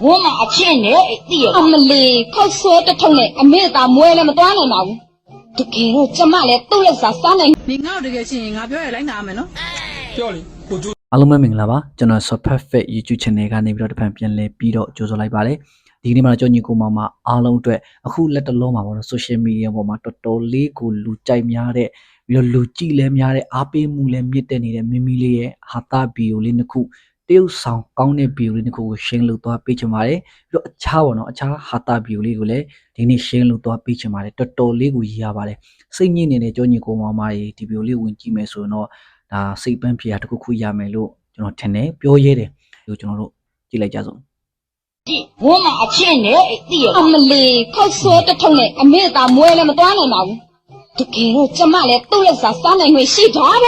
我嘛钱呢，对了。阿么嘞，靠说的痛嘞，阿没打摸了么断了嘛？这个怎么嘞？都来啥啥嘞？你熬这个钱，俺表爷来拿没喏？ပြောလေကိုကျိုး အားလုံးပဲမင်္ဂလာပါကျွန်တော် Super Fit YouTube Channel ကနေပြီးတော့တစ်ဖန်ပြန်လဲပြီးတော့ကြိုဆိုလိုက်ပါတယ်ဒီကနေ့မှာကျွန်တော်ညီကိုမောင်မအားလုံးအတွက်အခုလက်တလုံးမှာပေါ့နော် Social Media ပေါ်မှာတော်တော်လေးကိုလူကြိုက်များတဲ့ပြီးတော့လူကြည့်လဲများတဲ့အားပေးမှုလဲမြင့်တက်နေတဲ့မိမိလေးရဲ့ဟာတာဗီဒီယိုလေးတစ်ခုတရုပ်ဆောင်ကောင်းတဲ့ဗီဒီယိုလေးတစ်ခုကို share လုပ်သွားပေးချင်ပါတယ်ပြီးတော့အခြားပေါ့နော်အခြားဟာတာဗီဒီယိုလေးကိုလည်းဒီနေ့ share လုပ်သွားပေးချင်ပါတယ်တော်တော်လေးကိုရည်ရပါတယ်စိတ်ညစ်နေတဲ့ကျွန်တော်ညီကိုမောင်မကြီးဒီဗီဒီယိုလေးဝင်ကြည့်မယ်ဆိုရင်တော့ဒါစိတ်ပန်းဖြေတာတစ်ခုခုရမယ်လို့ကျွန်တော်ထင်တယ်ပြောရဲတယ်လို့ကျွန်တော်တို့ကြည့်လိုက်ကြစို့我嘛钱呢，对了。阿么嘞，靠说的痛嘞，阿没打摸了么断了嘛？这个怎么嘞？都来啥啥嘞？会洗他呗？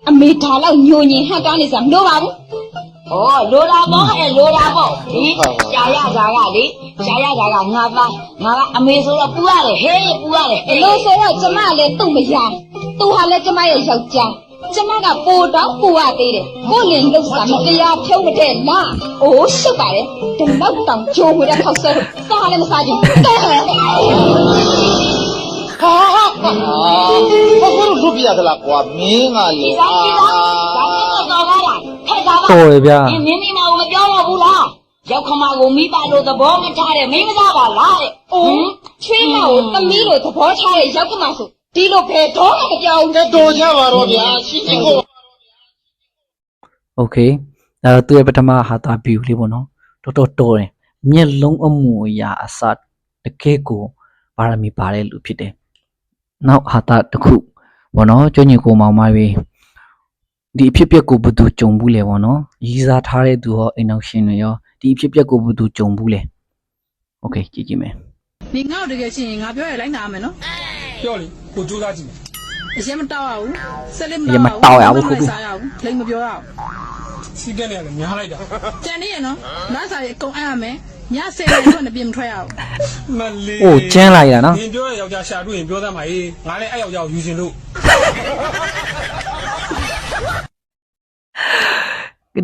阿没打了牛人还干的啥罗吧？哦，罗拉包还罗拉包，咦，家呀家呀的，家呀家呀，俺阿没说了不啊嘞，嘿不啊嘞，老说了怎么嘞都没下，都还来怎么也要加。怎么个不到不啊对的，我连个什么的呀挑不得啦，哦是吧嘞，等到当就回来靠手，啥嘞么啥的，我都不要的啦，我命啊嘞啊！တော်ရဗျာ你明明嘛我们表了不啦？要看嘛我没把路的包么差的，没么咋把拉的，全嘛我都没路的包差的，要干嘛说？ဒီလိုဖယ်တော့မကြောက် 这多钱吧，老弟，洗洗过。 Okay သူရဲ့ပထမဟာတာဗီဒီယိုလေးပေါ့နော်တော်တော်တော်တယ်မျက်လုံးအမူအရာအစတကယ်ကိုပါရမီပါတဲ့လူဖြစ်တယ်နောက်ဟာတာတစ်ခုပေါ့နော်ကျွညီကိုမောင်မကြီးဒီအဖြစ်ပြက်ကိုဘယ်သူကြုံဘူးလဲပေါ့နော်ရည်စားထားတဲ့သူရောအိမ်အောင်ရှင်တွေရောဒီအဖြစ်ပြက်ကိုဘယ်သူကြုံဘူးလဲ Okay ကြည့်ကြည့်မယ်你熬这个钱，俺表爷来拿没喏？ ပြောလေကိုကျိုးစားကြည့်မယ် အရင်မတောက်ရဘူးဆက်လက်မတောက်ရဘူးစားရဘူးလိမ့်မပြောရဘူး စီကန်းနေရတယ်များလိုက်တာ ကြံနေရနော်လမ်းစာရေအကုန်အပ်ရမယ်ည10နာရီတော့ပြင်မထွက်ရဘူး မလေး အိုးကျန်းလိုက်တာနော် နင်ပြောတဲ့ယောက်ျားရှာတွေ့ရင်ပြောသမ်းပါအေးငါလည်းအဲ့ယောက်ျားကိုယူရှင်လို့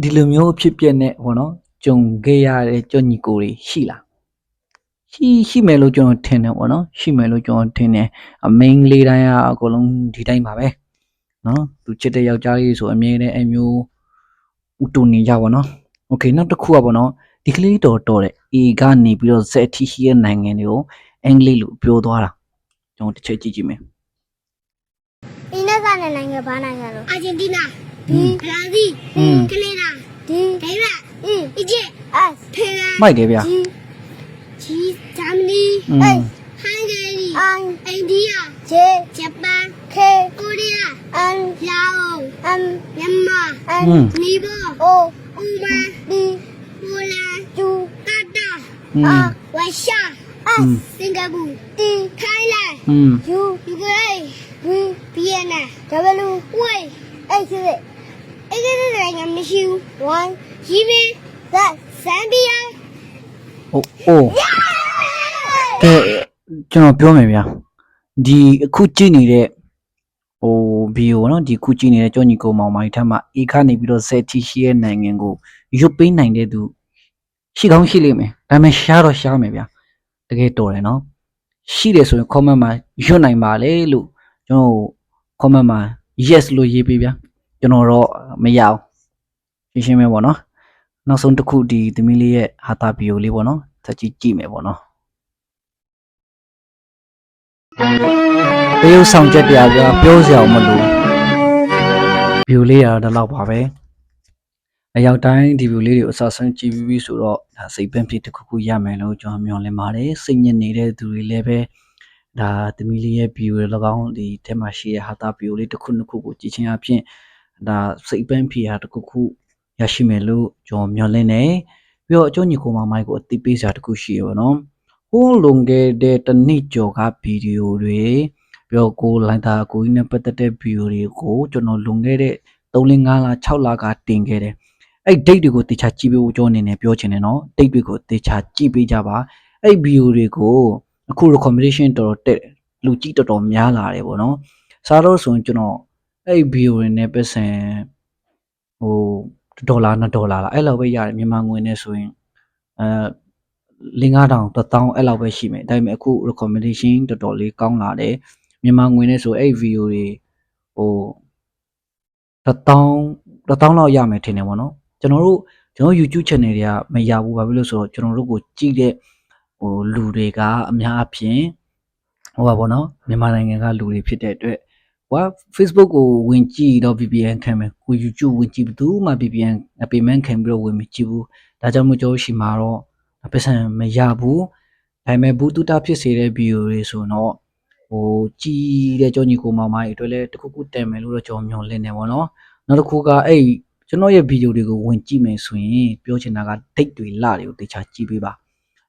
ဒီလိုမျိုးအဖြစ်ပြက်နဲ့ပေါ့နော်ကြုံခဲ့ရတဲ့ကျွညီကိုတွေရှိလားရှိမယ်လို့ကျွန်တော်ထင်တယ်ပေါ့နော်ရှိမယ်လို့ကျွန်တော်ထင်တယ်အမိန်းလေးတိုင်းကအကုန်လုံးဒီတိုင်းပါပဲနော်သူချစ်တဲ့ယောက်ျားလေးဆိုအမြဲတမ်းအမျိုးဥတူနေကြပါနော်โอเคနောက်တစ်ခုကပေါ့နော်ဒီကလေးတော်တယ် A ကနေပြီးတော့ Z အထိရှိတဲ့နိုင်ငံတွေကိုအင်္ဂလိပ်လိုပြောသွားတာကျွန်တော်တစ်ချက်ကြည့်ကြည့်မယ် အင်းနဲ့ကနဲ့နိုင်ငံဘာနိုင်ငံလို့အာဂျင်တီးနာဘီဘရာဇီးကနေဒါဒီဒိုင်ဘာအီဂျစ်အက်ဖေလာ မိုက်တယ်ဗျာ ဂျီဂျာမနီဟန်ဂေရီအိန္ဒိယဂျပန်ကိုရီးယားလာအိုမြန်မာနီဘောဥမန်ပိုလန်ကာတာရုရှားစင်ကာပူထိုင်းလန်ယူကရိန်းဗီယက်နမ်ဝေးအဲ့ဒီနိုင်ငံမရှိဘူး1ရီးဘီဇမ်ဘီယာ အိုးကဲကျွန်တော်ပြောမယ်ဗျာဒီအခုကြည့်နေတဲ့ဟိုဗီဒီယိုနော်ဒီခုကြည့်နေတဲ့ကြောညီကိုမောင်မိုင်ထက်မှအေခါနေပြီးတော့ Z တီရှိရဲ့နိုင်ငံကိုရွတ်ပေးနိုင်တဲ့သူရှိကောင်းရှိလိမ့်မယ်ဒါပေမဲ့ရှားတော့ရှားမယ်ဗျာတကယ်တော်တယ်နော်ရှိတယ်ဆိုရင် comment မှာရွတ်နိုင်ပါလေလို့ကျွန်တော် comment မှာ yes လို့ရေးပေးဗျာကျွန်တော်တော့မရအောင်ရှင်းရှင်းပဲပေါ့နော်နောက်ဆုံးတစ်ခုဒီသမီးလေးရဲ့ဟာတာဗီဒီယိုလေးပေါ့နော်ဆက်ကြည့်မယ်ပေါ့နော်တရုပ်ဆောင်ချက်တရားပြောစရာမလိုဗီဒီယိုလေးရတော့လောက်ပါပဲအရောက်တိုင်းဒီဗီဒီယိုလေးတွေကိုအစဆန်းကြည့်ပြီးဆိုတော့ဒါစိတ်ပန်းဖြစ်တစ်ခုခုရမယ်လို့ကျွန်တော်မျှော်လင့်ပါတယ်စိတ်ညစ်နေတဲ့သူတွေလည်းပဲဒါသမီးလေးရဲ့ဗီဒီယိုတွေ၎င်းဒီထဲမှာရှိတဲ့ဟာတာဗီဒီယိုလေးတစ်ခုနှစ်ခုကိုကြည့်ချင်းအပြင်ဒါစိတ်ပန်းဖြစ်ဟာတစ်ခုခုရရှိမယ်လို့ကျွန်တော်မျှော်လင့်နေပြီးတော့အကျိုးညီကိုမိုင်ကိုအသိပေးစရာတစ်ခုရှိရပါတော့ဟိုးလွန်ခဲ့တဲ့တစ်နှစ်ကျော်ကဗီဒီယိုတွေပြီးတော့ကိုလိုင်းတာကိုကြီးနဲ့ပတ်သက်တဲ့ဗီဒီယိုတွေကိုကျွန်တော်လွန်ခဲ့တဲ့3 5လ6လကတင်ခဲ့တယ်အဲ့ date တွေကိုတေချာကြည့်ပေးဖို့ကျွန်တော်အနေနဲ့ပြောချင်တယ်နော် date တွေကိုတေချာကြည့်ပေးကြပါအဲ့ဗီဒီယိုတွေကိုအခု recommendation တော်တော်တက်လူကြည့်တော်တော်များလာတယ်ပေါ့နော်စားတော့ဆိုရင်ကျွန်တော်အဲ့ဗီဒီယိုတွေနဲ့ပတ်စံဟို$2 $2လားအဲ့လောက်ပဲရတယ်မြန်မာငွေနဲ့ဆိုရင် 5000 1000အဲ့လောက်ပဲရှိမယ်ဒါပေမဲ့အခု recommendation တော်တော်လေးကောင်းလာတယ်မြန်မာငွေနဲ့ဆိုအဲ့ video တွေဟို1000လောက်ရမယ်ထင်တယ်ဗောနော်ကျွန်တော်တို့ YouTube channel တွေကမရဘူးဘာဖြစ်လို့ဆိုတော့ကျွန်တော်တို့ကိုကြည့်တဲ့လူတွေကအများအပြားဟိုပါဗောနော်မြန်မာနိုင်ငံကလူတွေဖြစ်တဲ့အတွက်ဟို Facebook ကိုဝင်ကြည့်တော့ VPN ခံမယ်ကို YouTube ဝင်ကြည့်ဘူးမှ VPN payment ခံပြီးတော့ဝင်မကြည့်ဘူးဒါကြောင့်မို့ကျွန်တော်ရှိမှာတော့ပတ်စံမရဘူးဒါပေမဲ့ဘူးတူတာဖြစ်စေတဲ့ video တွေဆိုတော့ဟိုကြည့်တဲ့ကြောညီကိုမောင်မကြီးအတွက်လည်းတခုခုတက်မယ်လို့တော့ကျွန်တော်မျှော်လင့်နေပါတော့နောက်တစ်ခုကအဲ့ကျွန်တော်ရဲ့ video တွေကိုဝင်ကြည့်မယ်ဆိုရင်ပြောချင်တာက date တွေလတွေကိုတေချာကြည့်ပေးပါ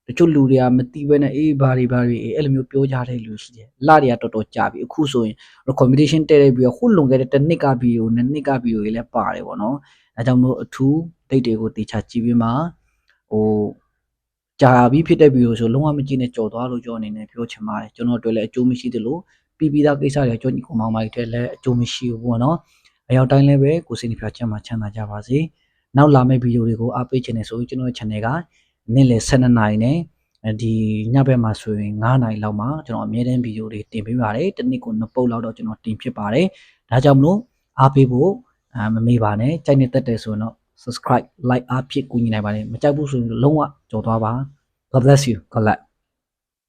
တချို့လူတွေကမသိဘဲနဲ့အေးဘာတွေအဲ့လိုမျိုးပြောကြတဲ့လူရှိတယ်လတွေကတော်တော်ကြာပြီအခုဆိုရင် recommendation တက်တဲ့ပြီးတော့ခုလွန်ခဲ့တဲ့တစ်နှစ်က video နဲ့နှစ်က video တွေလည်းပါတယ်ပေါ့နော်အဲကြောင့်မို့အထူး date တွေကိုတေချာကြည့်ပေးမှာဟိုကြာပြီးဖြစ်တဲ့ video ဆိုလုံးဝမကြည့်နဲ့ကြော်သွားလို့ကျွန်တော်အနေနဲ့ပြောချင်ပါတယ်ကျွန်တော်တို့လည်းအကျိုးမရှိသလိုပြီးသားကိစ္စတွေကျွန်တော်ညီကောင်မောင်မကြီးတွေလည်းအကျိုးမရှိဘူးပေါ့နော်အရောက်တိုင်းလည်းပဲကိုစိတ်နှပြချမ်းသာကြပါစေနောက်လာမယ့် video တွေကိုအားပေးချင်တယ်ဆိုရင်ကျွန်တော်ရဲ့ channel ကနေ့လယ်12နာရီနဲ့ဒီညဘက်မှာဆိုရင်9နာရီလောက်မှာကျွန်တော်အမြဲတမ်း video တွေတင်ပေးပါတယ်တစ်နေ့ကို2ပုတ်လောက်တော့ကျွန်တော်တင်ဖြစ်ပါတယ်ဒါကြောင့်မလို့အားပေးဖို့မမေ့ပါနဲ့ကြိုက်နေတတ်တယ်ဆိုရင်တော့ subscribe like အားဖြစ်ကူညီနိုင်ပါတယ်မကြိုက်ဘူးဆိုရင်လုံးဝကြော်သွားပါ God bless you God bless